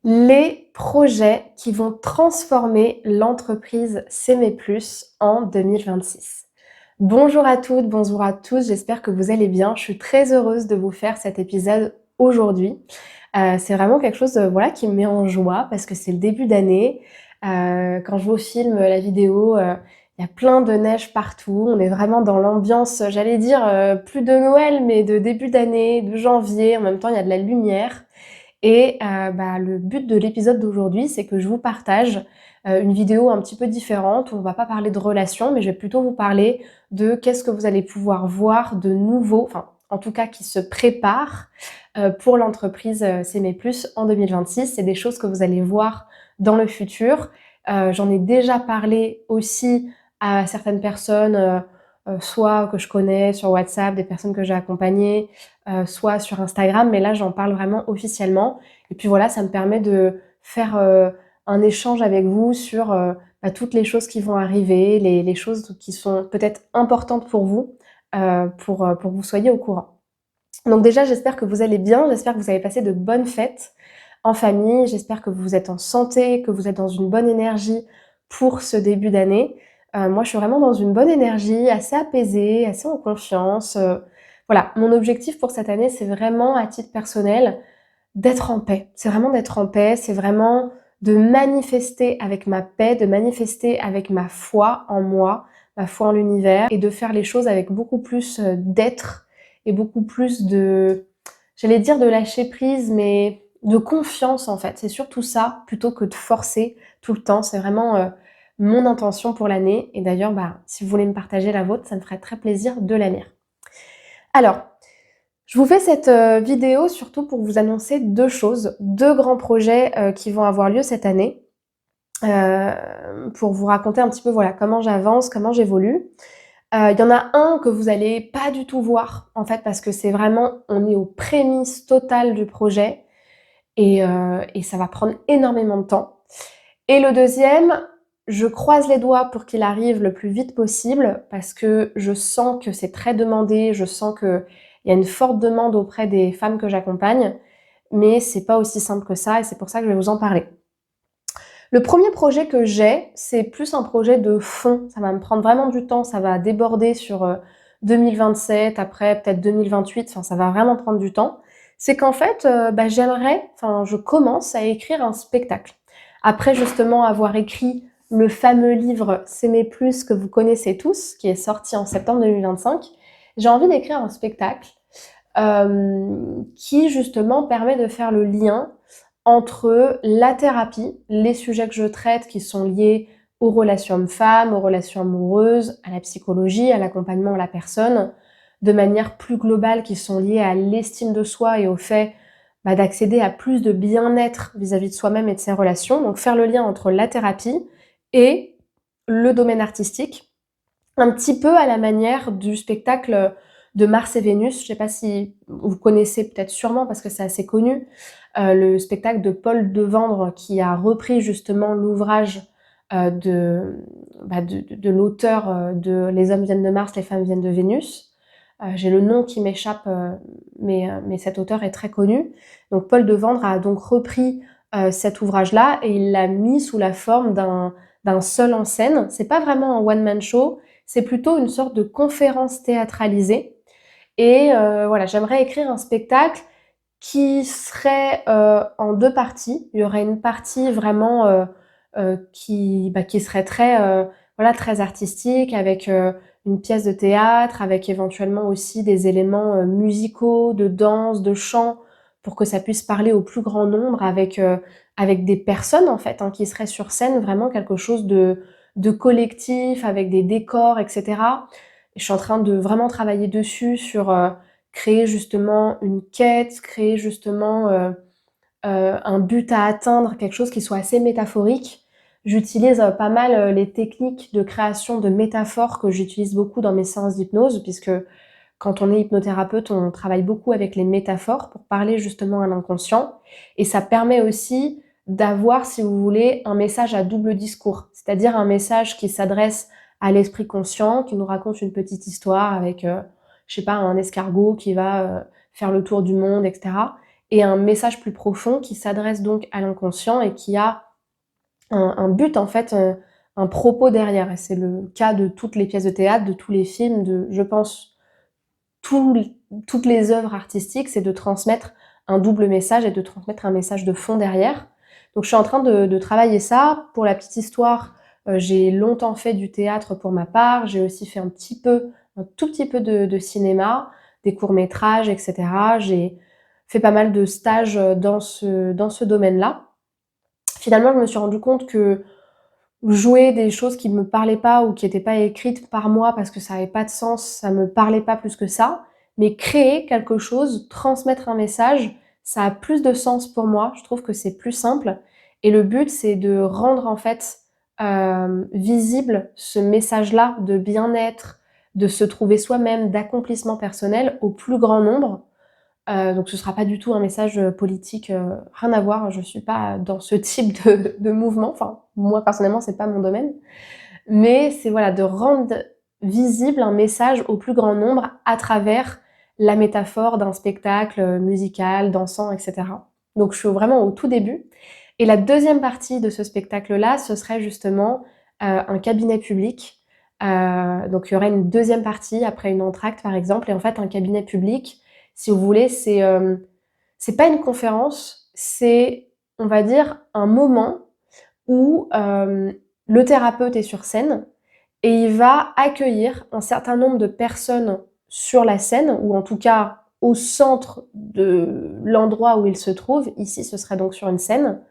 Les projets qui vont transformer l'entreprise S'aimer plus en 2026. Bonjour à toutes, bonjour à tous, j'espère que vous allez bien. Je suis très heureuse de vous faire cet épisode aujourd'hui. C'est vraiment quelque chose, voilà, qui me met en joie parce que c'est le début d'année. Quand je vous filme la vidéo, il y a plein de neige partout. On est vraiment dans l'ambiance, j'allais dire, plus de Noël, mais de début d'année, de janvier. En même temps, il y a de la lumière. Et le but de l'épisode d'aujourd'hui, c'est que je vous partage une vidéo un petit peu différente où on va pas parler de relations, mais je vais plutôt vous parler de qu'est-ce que vous allez pouvoir voir de nouveau, enfin en tout cas qui se prépare pour l'entreprise S'aimer plus en 2026. C'est des choses que vous allez voir dans le futur. J'en ai déjà parlé aussi à certaines personnes, soit que je connais sur WhatsApp, des personnes que j'ai accompagnées, soit sur Instagram, mais là j'en parle vraiment officiellement. Et puis voilà, ça me permet de faire un échange avec vous sur toutes les choses qui vont arriver, les choses qui sont peut-être importantes pour vous, pour que vous soyez au courant. Donc déjà, j'espère que vous allez bien, j'espère que vous avez passé de bonnes fêtes en famille, j'espère que vous êtes en santé, que vous êtes dans une bonne énergie pour ce début d'année. Moi, je suis vraiment dans une bonne énergie, assez apaisée, assez en confiance. Voilà, mon objectif pour cette année, c'est vraiment, à titre personnel, d'être en paix. C'est vraiment d'être en paix, c'est vraiment de manifester avec ma paix, de manifester avec ma foi en moi, ma foi en l'univers, et de faire les choses avec beaucoup plus d'être et beaucoup plus de, j'allais dire de lâcher prise, mais de confiance en fait. C'est surtout ça, plutôt que de forcer tout le temps. C'est vraiment mon intention pour l'année. Et d'ailleurs, si vous voulez me partager la vôtre, ça me ferait très plaisir de la lire. Alors, je vous fais cette vidéo surtout pour vous annoncer deux choses, deux grands projets qui vont avoir lieu cette année, pour vous raconter un petit peu voilà comment j'avance, comment j'évolue. Il y en a un que vous allez pas du tout voir en fait parce que c'est vraiment, on est aux prémices totales du projet et ça va prendre énormément de temps. Et le deuxième, je croise les doigts pour qu'il arrive le plus vite possible parce que je sens que c'est très demandé, je sens qu'il y a une forte demande auprès des femmes que j'accompagne, mais c'est pas aussi simple que ça et c'est pour ça que je vais vous en parler. Le premier projet que j'ai, c'est plus un projet de fond. Ça va me prendre vraiment du temps, ça va déborder sur 2027, après peut-être 2028, enfin ça va vraiment prendre du temps. C'est qu'en fait, je commence à écrire un spectacle. Après justement avoir écrit le fameux livre S'aimer plus que vous connaissez tous, qui est sorti en septembre 2025, j'ai envie d'écrire un spectacle qui justement permet de faire le lien entre la thérapie, les sujets que je traite qui sont liés aux relations hommes-femmes, aux relations amoureuses, à la psychologie, à l'accompagnement de la personne, de manière plus globale qui sont liés à l'estime de soi et au fait d'accéder à plus de bien-être vis-à-vis de soi-même et de ses relations. Donc faire le lien entre la thérapie et le domaine artistique, un petit peu à la manière du spectacle de Mars et Vénus. Je ne sais pas si vous connaissez, peut-être sûrement parce que c'est assez connu, le spectacle de Paul Devendre qui a repris justement l'ouvrage de l'auteur de Les hommes viennent de Mars, les femmes viennent de Vénus. J'ai le nom qui m'échappe, mais cet auteur est très connu. Donc Paul Devendre a donc repris cet ouvrage-là et il l'a mis sous la forme d'un seul en scène. C'est pas vraiment un one-man show, c'est plutôt une sorte de conférence théâtralisée. Et voilà, j'aimerais écrire un spectacle qui serait en deux parties. Il y aurait une partie vraiment qui serait très artistique, avec une pièce de théâtre, avec éventuellement aussi des éléments musicaux, de danse, de chant, pour que ça puisse parler au plus grand nombre, avec des personnes en fait, qui seraient sur scène, vraiment quelque chose de collectif, avec des décors, etc. Je suis en train de vraiment travailler dessus sur créer justement une quête, créer justement un but à atteindre, quelque chose qui soit assez métaphorique. J'utilise pas mal les techniques de création de métaphores que j'utilise beaucoup dans mes séances d'hypnose, puisque quand on est hypnothérapeute, on travaille beaucoup avec les métaphores pour parler justement à l'inconscient. Et ça permet aussi d'avoir, si vous voulez, un message à double discours, c'est-à-dire un message qui s'adresse à l'esprit conscient, qui nous raconte une petite histoire avec, je sais pas, un escargot qui va faire le tour du monde, etc. et un message plus profond qui s'adresse donc à l'inconscient et qui a un but en fait, un propos derrière. Et c'est le cas de toutes les pièces de théâtre, de tous les films, de je pense tous toutes les œuvres artistiques, c'est de transmettre un double message et de transmettre un message de fond derrière. Donc je suis en train de travailler ça. Pour la petite histoire, j'ai longtemps fait du théâtre pour ma part, j'ai aussi fait un tout petit peu de cinéma, des courts-métrages et cetera. J'ai fait pas mal de stages, dans ce domaine-là. Finalement, je me suis rendu compte que jouer des choses qui me parlaient pas ou qui étaient pas écrites par moi parce que ça avait pas de sens, ça me parlait pas plus que ça. Mais créer quelque chose, transmettre un message, ça a plus de sens pour moi. Je trouve que c'est plus simple. Et le but, c'est de rendre en fait visible ce message-là de bien-être, de se trouver soi-même, d'accomplissement personnel au plus grand nombre. Donc ce sera pas du tout un message, politique, rien à voir, je suis pas dans ce type de mouvement, enfin, moi personnellement, c'est pas mon domaine. Mais c'est voilà, de rendre visible un message au plus grand nombre à travers la métaphore d'un spectacle, musical, dansant et cetera. Donc je suis vraiment au tout début et la deuxième partie de ce spectacle-là, ce serait justement, un cabinet public. Donc il y aurait une deuxième partie après une entr'acte par exemple et en fait un cabinet public, si vous voulez, c'est pas une conférence, c'est, on va dire, un moment où le thérapeute est sur scène et il va accueillir un certain nombre de personnes sur la scène, ou en tout cas au centre de l'endroit où il se trouve. Ici, ce serait donc sur une scène.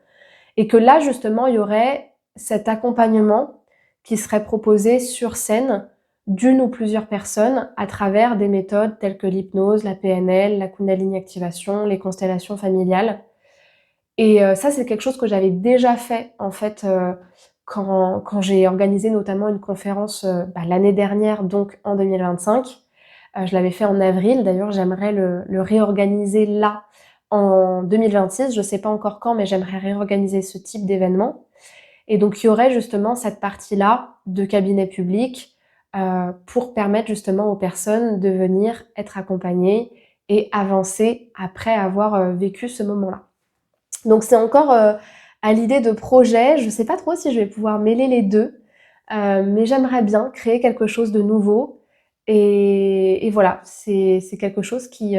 Et que là, justement, il y aurait cet accompagnement qui serait proposé sur scène d'une ou plusieurs personnes à travers des méthodes telles que l'hypnose, la PNL, la Kundalini activation, les constellations familiales. Et ça, c'est quelque chose que j'avais déjà fait, en fait, quand j'ai organisé notamment une conférence, l'année dernière, donc en 2025. Je l'avais fait en avril. D'ailleurs, j'aimerais le réorganiser là, en 2026. Je sais pas encore quand, mais j'aimerais réorganiser ce type d'événement. Et donc, il y aurait justement cette partie-là de cabinet public, pour permettre justement aux personnes de venir être accompagnées et avancer après avoir, vécu ce moment-là. Donc c'est encore à l'idée de projet. Je ne sais pas trop si je vais pouvoir mêler les deux, mais j'aimerais bien créer quelque chose de nouveau. Et voilà, c'est quelque chose qui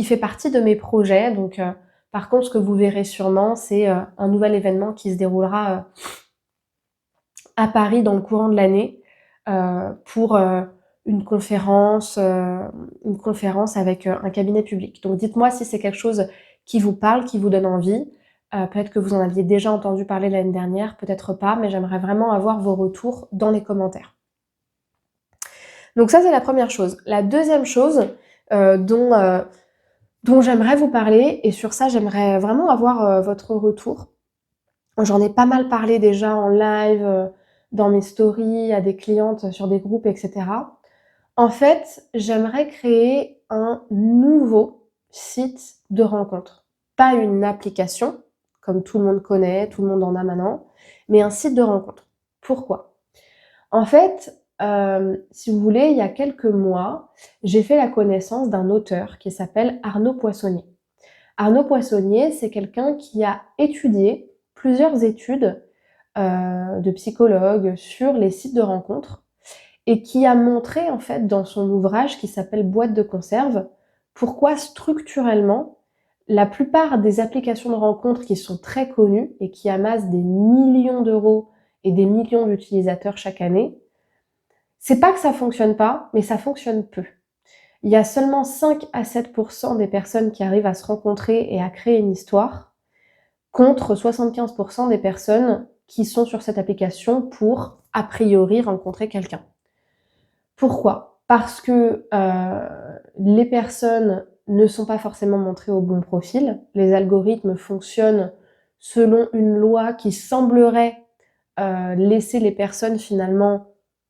fait partie de mes projets. Donc, par contre, ce que vous verrez sûrement, c'est un nouvel événement qui se déroulera à Paris dans le courant de l'année pour une conférence avec un cabinet public. Donc dites-moi si c'est quelque chose qui vous parle, qui vous donne envie. Peut-être que vous en aviez déjà entendu parler l'année dernière, peut-être pas, mais j'aimerais vraiment avoir vos retours dans les commentaires. Donc ça, c'est la première chose. La deuxième chose dont j'aimerais vous parler, et sur ça, j'aimerais vraiment avoir votre retour. J'en ai pas mal parlé déjà en live, dans mes stories, à des clientes sur des groupes, etc. En fait, j'aimerais créer un nouveau site de rencontre. Pas une application, comme tout le monde connaît, tout le monde en a maintenant, mais un site de rencontre. Pourquoi? En fait, si vous voulez, il y a quelques mois, j'ai fait la connaissance d'un auteur qui s'appelle Arnaud Poissonnier. Arnaud Poissonnier, c'est quelqu'un qui a étudié plusieurs études de psychologue sur les sites de rencontres et qui a montré en fait dans son ouvrage qui s'appelle Boîte de conserve pourquoi structurellement la plupart des applications de rencontres qui sont très connues et qui amassent des millions d'euros et des millions d'utilisateurs chaque année, c'est pas que ça fonctionne pas, mais ça fonctionne peu. Il y a seulement 5 à 7% des personnes qui arrivent à se rencontrer et à créer une histoire, contre 75% des personnes qui sont sur cette application pour, a priori, rencontrer quelqu'un. Pourquoi? Parce que les personnes ne sont pas forcément montrées au bon profil. Les algorithmes fonctionnent selon une loi qui semblerait laisser les personnes finalement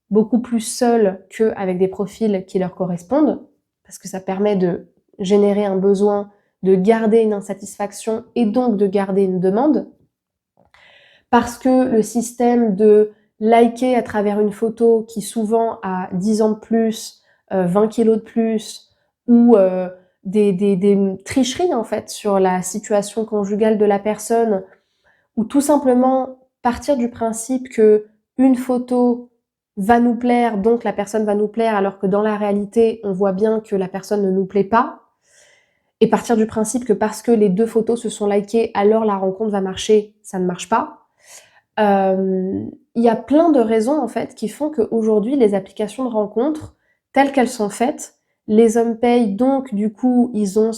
beaucoup plus seules qu'avec des profils qui leur correspondent, parce que ça permet de générer un besoin, de garder une insatisfaction et donc de garder une demande. Parce que le système de liker à travers une photo qui souvent a 10 ans de plus, 20 kilos de plus, ou des tricheries en fait sur la situation conjugale de la personne, ou tout simplement partir du principe que une photo va nous plaire, donc la personne va nous plaire, alors que dans la réalité, on voit bien que la personne ne nous plaît pas, et partir du principe que parce que les 2 photos se sont likées, alors la rencontre va marcher, ça ne marche pas. Il y a plein de raisons en fait qui font qu'aujourd'hui les applications de rencontres, telles qu'elles sont faites, les hommes payent, donc du coup ils ont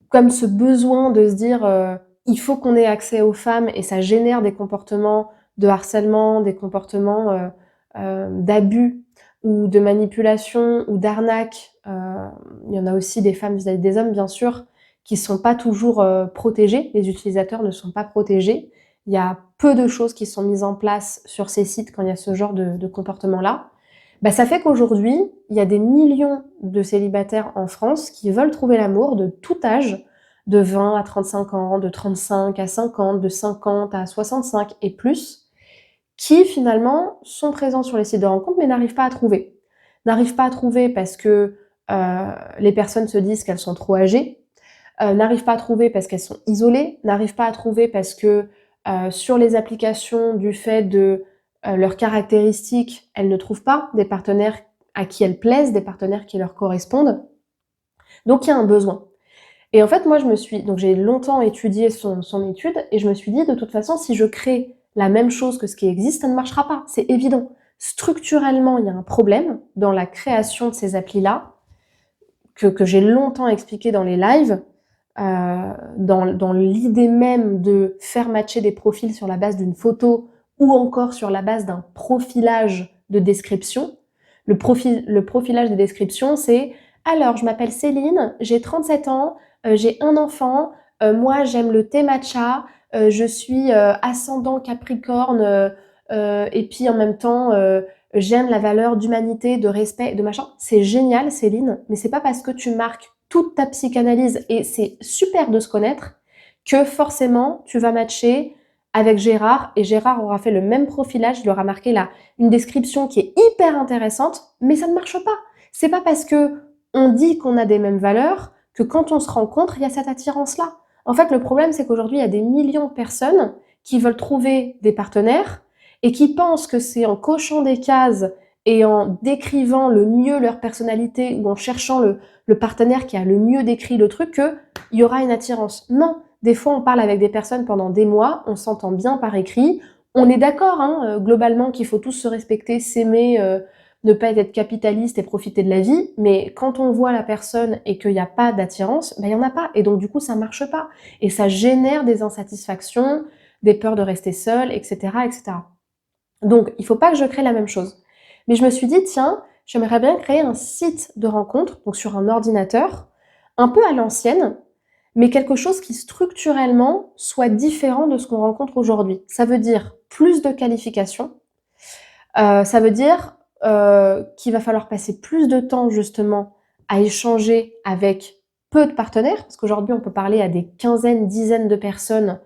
comme ce besoin de se dire il faut qu'on ait accès aux femmes, et ça génère des comportements de harcèlement, des comportements d'abus ou de manipulation ou d'arnaque. Il y en a aussi des femmes vis-à-vis des hommes, bien sûr, qui sont pas toujours protégés. Les utilisateurs ne sont pas protégés. Il y a peu de choses qui sont mises en place sur ces sites quand il y a ce genre de comportement-là. Bah, ça fait qu'aujourd'hui, il y a des millions de célibataires en France qui veulent trouver l'amour de tout âge, de 20 à 35 ans, de 35 à 50, de 50 à 65 et plus, qui finalement sont présents sur les sites de rencontres mais n'arrivent pas à trouver. N'arrivent pas à trouver parce que les personnes se disent qu'elles sont trop âgées, n'arrivent pas à trouver parce qu'elles sont isolées, n'arrivent pas à trouver parce que sur les applications, du fait de leurs caractéristiques, elles ne trouvent pas des partenaires à qui elles plaisent, des partenaires qui leur correspondent. Donc il y a un besoin. Et en fait, moi, donc j'ai longtemps étudié son étude, et je me suis dit, de toute façon, si je crée la même chose que ce qui existe, ça ne marchera pas. C'est évident. Structurellement, il y a un problème dans la création de ces applis-là, que j'ai longtemps expliqué dans les lives, dans l'idée même de faire matcher des profils sur la base d'une photo, ou encore sur la base d'un profilage de description. Le profilage des descriptions, c'est « Alors, je m'appelle Céline, j'ai 37 ans, j'ai un enfant, moi j'aime le thé matcha, je suis ascendant Capricorne, et puis en même temps j'aime la valeur d'humanité, de respect, de machin ». C'est génial Céline, mais c'est pas parce que tu marques toute ta psychanalyse, et c'est super de se connaître, que forcément tu vas matcher avec Gérard, et Gérard aura fait le même profilage, il aura marqué là une description qui est hyper intéressante, mais ça ne marche pas. C'est pas parce que on dit qu'on a des mêmes valeurs que quand on se rencontre, il y a cette attirance-là. En fait, le problème, c'est qu'aujourd'hui, il y a des millions de personnes qui veulent trouver des partenaires et qui pensent que c'est en cochant des cases et en décrivant le mieux leur personnalité, ou en cherchant le partenaire qui a le mieux décrit le truc, qu'il y aura une attirance. Non, des fois, on parle avec des personnes pendant des mois, on s'entend bien par écrit, on est d'accord, globalement, qu'il faut tous se respecter, s'aimer, ne pas être capitaliste et profiter de la vie, mais quand on voit la personne et qu'il n'y a pas d'attirance, il n'y en a pas, et donc du coup ça marche pas, et ça génère des insatisfactions, des peurs de rester seule, etc., etc. Donc il faut pas que je crée la même chose. Mais je me suis dit, tiens, j'aimerais bien créer un site de rencontre, donc sur un ordinateur, un peu à l'ancienne, mais quelque chose qui structurellement soit différent de ce qu'on rencontre aujourd'hui. Ça veut dire plus de qualifications, ça veut dire qu'il va falloir passer plus de temps justement à échanger avec peu de partenaires, parce qu'aujourd'hui on peut parler à des quinzaines, dizaines de personnes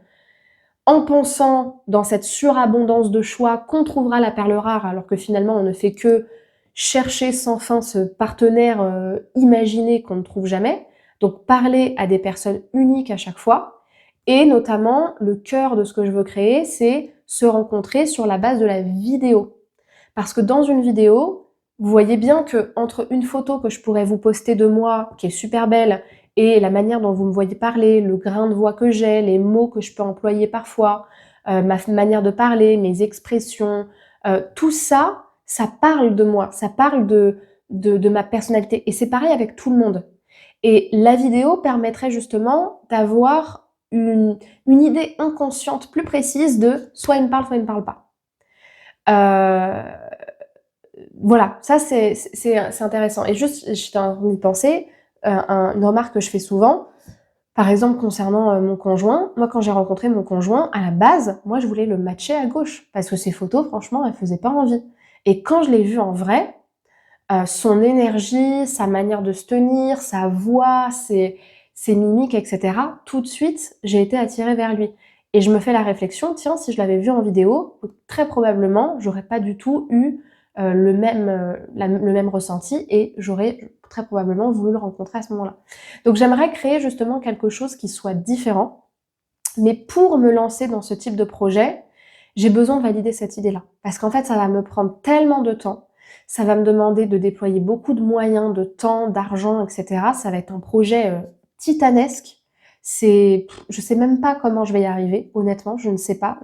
en pensant dans cette surabondance de choix qu'on trouvera la perle rare, alors que finalement on ne fait que chercher sans fin ce partenaire imaginé qu'on ne trouve jamais. Donc parler à des personnes uniques à chaque fois, et notamment le cœur de ce que je veux créer, c'est se rencontrer sur la base de la vidéo. Parce que dans une vidéo, vous voyez bien que entre une photo que je pourrais vous poster de moi, qui est super belle, et la manière dont vous me voyez parler, le grain de voix que j'ai, les mots que je peux employer parfois, ma manière de parler, mes expressions, tout ça, ça parle de moi, ça parle de ma personnalité. Et c'est pareil avec tout le monde. Et la vidéo permettrait justement d'avoir une idée inconsciente plus précise de soit il me parle, soit il me parle pas. Voilà, ça c'est intéressant. Et juste, j'étais en train d'y penser, une remarque que je fais souvent, par exemple concernant mon conjoint. Moi, quand j'ai rencontré mon conjoint, à la base, moi je voulais le matcher à gauche, parce que ses photos, franchement, elles faisaient pas envie. Et quand je l'ai vu en vrai, son énergie, sa manière de se tenir, sa voix, ses mimiques, etc., tout de suite, j'ai été attirée vers lui. Et je me fais la réflexion, tiens, si je l'avais vu en vidéo, très probablement, j'aurais pas du tout eu le même ressenti et j'aurais très probablement voulu le rencontrer à ce moment-là. Donc j'aimerais créer justement quelque chose qui soit différent, mais pour me lancer dans ce type de projet, j'ai besoin de valider cette idée-là. Parce qu'en fait, ça va me prendre tellement de temps, ça va me demander de déployer beaucoup de moyens, de temps, d'argent, etc. Ça va être un projet titanesque. Je sais même pas comment je vais y arriver, honnêtement, je ne sais pas.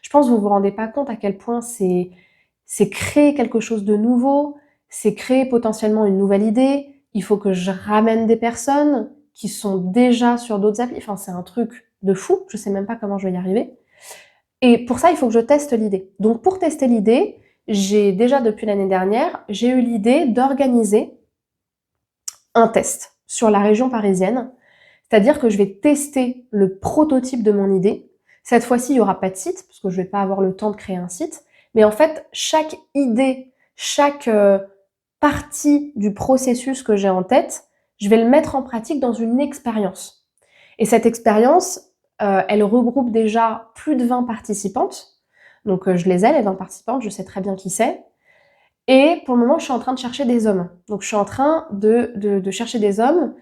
Je pense que vous vous rendez pas compte à quel point c'est créer quelque chose de nouveau, c'est créer potentiellement une nouvelle idée. Il faut que je ramène des personnes qui sont déjà sur d'autres applis. Enfin, c'est un truc de fou. Je sais même pas comment je vais y arriver. Et pour ça, il faut que je teste l'idée. Donc, pour tester l'idée, j'ai déjà depuis l'année dernière, j'ai eu l'idée d'organiser un test sur la région parisienne. C'est-à-dire que je vais tester le prototype de mon idée. Cette fois-ci, il n'y aura pas de site, parce que je ne vais pas avoir le temps de créer un site. Mais en fait, chaque idée, chaque partie du processus que j'ai en tête, je vais le mettre en pratique dans une expérience. Et cette expérience, elle regroupe déjà plus de 20 participantes. Donc je les ai, les 20 participantes, je sais très bien qui c'est. Et pour le moment, je suis en train de chercher des hommes. Donc je suis en train de chercher des hommes.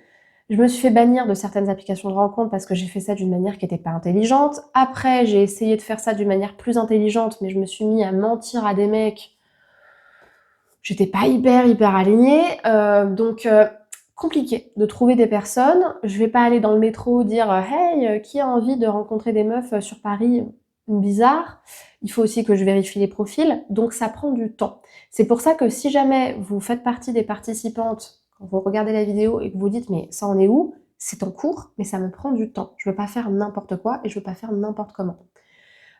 Je me suis fait bannir de certaines applications de rencontres parce que j'ai fait ça d'une manière qui n'était pas intelligente. Après, j'ai essayé de faire ça d'une manière plus intelligente, mais je me suis mis à mentir à des mecs. J'étais pas hyper alignée. Donc, compliqué de trouver des personnes. Je vais pas aller dans le métro dire Hey, qui a envie de rencontrer des meufs sur Paris? Bizarre. Il faut aussi que je vérifie les profils. Donc, ça prend du temps. C'est pour ça que si jamais vous faites partie des participantes, quand vous regardez la vidéo et que vous dites mais ça en est où? C'est en cours, mais ça me prend du temps. Je veux pas faire n'importe quoi et je veux pas faire n'importe comment.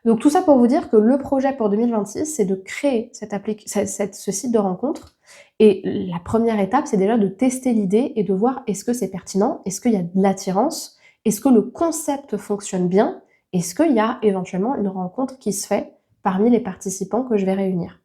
Donc tout ça pour vous dire que le projet pour 2026, c'est de créer ce site de rencontre. Et la première étape, c'est déjà de tester l'idée et de voir est-ce que c'est pertinent, est-ce qu'il y a de l'attirance, est-ce que le concept fonctionne bien, est-ce qu'il y a éventuellement une rencontre qui se fait parmi les participants que je vais réunir.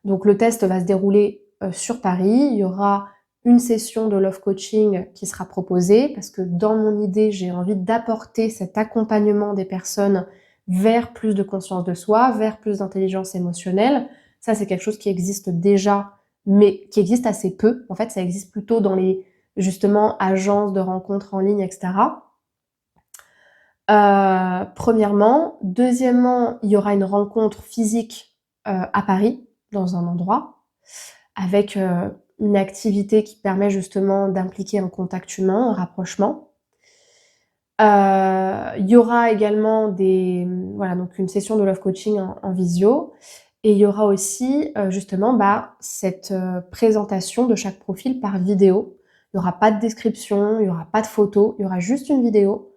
Donc le test va se dérouler sur Paris, il y aura une session de love coaching qui sera proposée parce que dans mon idée, j'ai envie d'apporter cet accompagnement des personnes vers plus de conscience de soi, vers plus d'intelligence émotionnelle. Ça, c'est quelque chose qui existe déjà, mais qui existe assez peu. En fait, ça existe plutôt dans les, justement, agences de rencontres en ligne, etc. Premièrement. Deuxièmement, il y aura une rencontre physique à Paris, dans un endroit, avec une activité qui permet justement d'impliquer un contact humain, un rapprochement. Il y aura également donc une session de love coaching en visio. Et il y aura aussi justement cette présentation de chaque profil par vidéo. Il n'y aura pas de description, il n'y aura pas de photo, il y aura juste une vidéo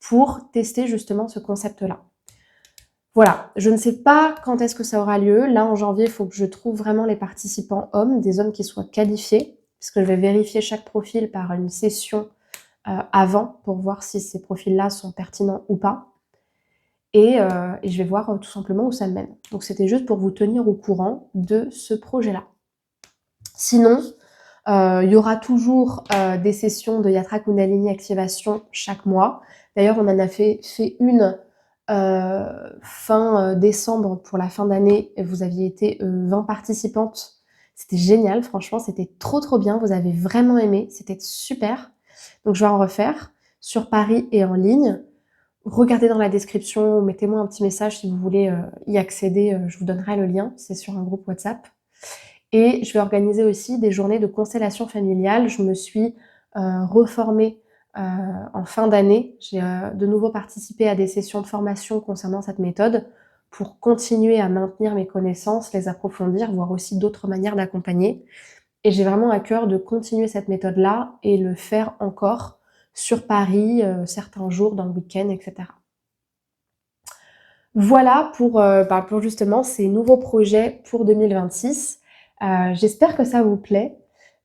pour tester justement ce concept-là. Voilà, je ne sais pas quand est-ce que ça aura lieu. Là, en janvier, il faut que je trouve vraiment les participants hommes, des hommes qui soient qualifiés, puisque je vais vérifier chaque profil par une session avant pour voir si ces profils-là sont pertinents ou pas. Et je vais voir tout simplement où ça me mène. Donc c'était juste pour vous tenir au courant de ce projet-là. Sinon, il y aura toujours des sessions de Yatra Kundalini Activation chaque mois. D'ailleurs, on en a fait une fin décembre pour la fin d'année. Vous aviez été 20 participantes. C'était génial, franchement, c'était trop bien. Vous avez vraiment aimé, c'était super. Donc je vais en refaire sur Paris et en ligne. Regardez dans la description, mettez-moi un petit message si vous voulez y accéder, je vous donnerai le lien, c'est sur un groupe WhatsApp. Et je vais organiser aussi des journées de constellation familiale. Je me suis reformée en fin d'année. J'ai de nouveau participé à des sessions de formation concernant cette méthode pour continuer à maintenir mes connaissances, les approfondir, voir aussi d'autres manières d'accompagner. Et j'ai vraiment à cœur de continuer cette méthode-là et le faire encore sur Paris, certains jours dans le week-end, etc. Voilà pour justement ces nouveaux projets pour 2026. J'espère que ça vous plaît.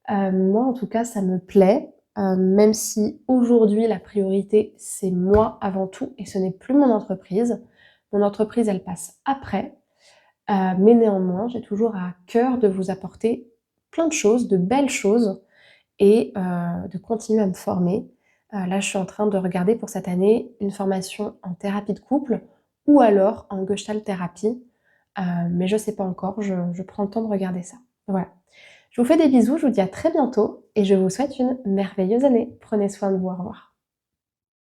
Moi, en tout cas, ça me plaît, même si aujourd'hui, la priorité, c'est moi avant tout et ce n'est plus mon entreprise. Mon entreprise, elle passe après. Mais néanmoins, j'ai toujours à cœur de vous apporter plein de choses, de belles choses et de continuer à me former. Là, je suis en train de regarder pour cette année une formation en thérapie de couple ou alors en Gestalt thérapie mais je sais pas encore, je prends le temps de regarder ça. Voilà. Je vous fais des bisous, je vous dis à très bientôt et je vous souhaite une merveilleuse année. Prenez soin de vous, au revoir.